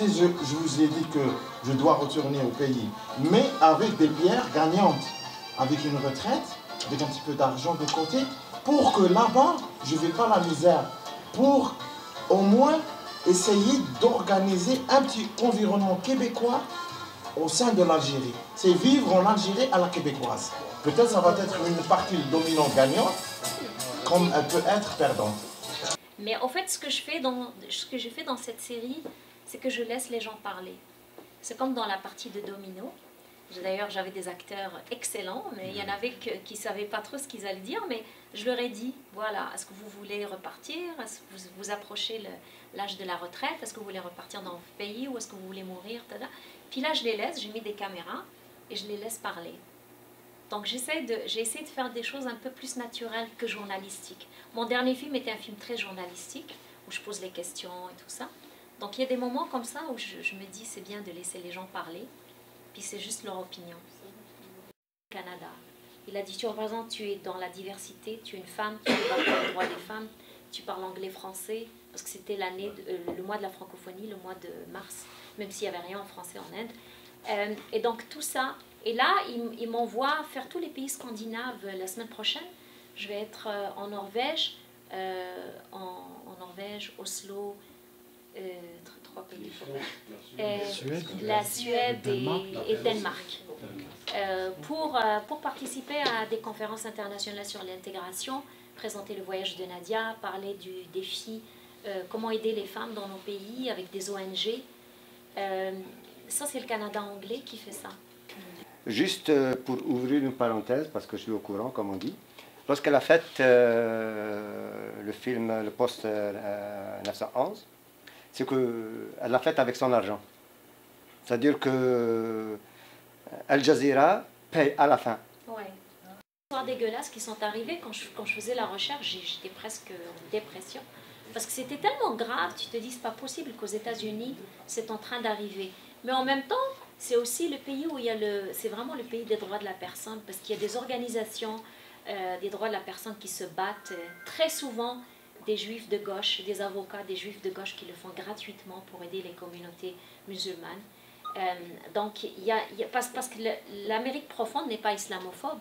si je vous ai dit que je dois retourner au pays, mais avec des pierres gagnantes, avec une retraite, avec un petit peu d'argent de côté, pour que là-bas, je ne vais pas la misère, pour au moins essayer d'organiser un petit environnement québécois au sein de l'Algérie. C'est vivre en Algérie à la québécoise. Peut-être ça va être une partie dominante gagnante, comme elle peut être perdante. Mais en fait, ce que je fais dans cette série, c'est que je laisse les gens parler. C'est comme dans la partie de Domino. D'ailleurs, j'avais des acteurs excellents, mais il y en avait qui ne savaient pas trop ce qu'ils allaient dire, mais je leur ai dit, voilà, est-ce que vous voulez repartir? Est-ce que vous approchez l'âge de la retraite? Est-ce que vous voulez repartir dans votre pays ou est-ce que vous voulez mourir? Puis là, je les laisse, j'ai mis des caméras et je les laisse parler. Donc j'ai essayé de faire des choses un peu plus naturelles que journalistiques. Mon dernier film était un film très journalistique, où je pose les questions et tout ça. Donc il y a des moments comme ça où je me dis c'est bien de laisser les gens parler, puis c'est juste leur opinion. Canada, il a dit tu représentes, tu es dans la diversité, tu es une femme, tu te bats pour les droits des femmes, tu parles anglais-français, parce que c'était le mois de la francophonie, le mois de mars, même s'il n'y avait rien en français en Inde. Et donc tout ça, et là il m'envoie faire tous les pays scandinaves la semaine prochaine. Je vais être en Norvège, Oslo, 3 pays. La Suède et Danemark. Pour participer à des conférences internationales sur l'intégration, présenter le voyage de Nadia, parler du défi, comment aider les femmes dans nos pays avec des ONG. Ça, c'est le Canada anglais qui fait ça. Juste pour ouvrir une parenthèse, parce que je suis au courant, comme on dit, lorsqu'elle a fait le film Le Poste 911, c'est qu'elle l'a fait avec son argent. C'est-à-dire que Al Jazeera paye à la fin. Ouais. Des histoires dégueulasses qui sont arrivées quand je faisais la recherche, j'étais presque en dépression. Parce que c'était tellement grave, tu te dis c'est pas possible qu'aux États-Unis c'est en train d'arriver. Mais en même temps, c'est aussi le pays où c'est vraiment le pays des droits de la personne, parce qu'il y a des organisations des droits de la personne qui se battent très souvent, des juifs de gauche, des avocats des juifs de gauche qui le font gratuitement pour aider les communautés musulmanes. Donc, parce que l'Amérique profonde n'est pas islamophobe,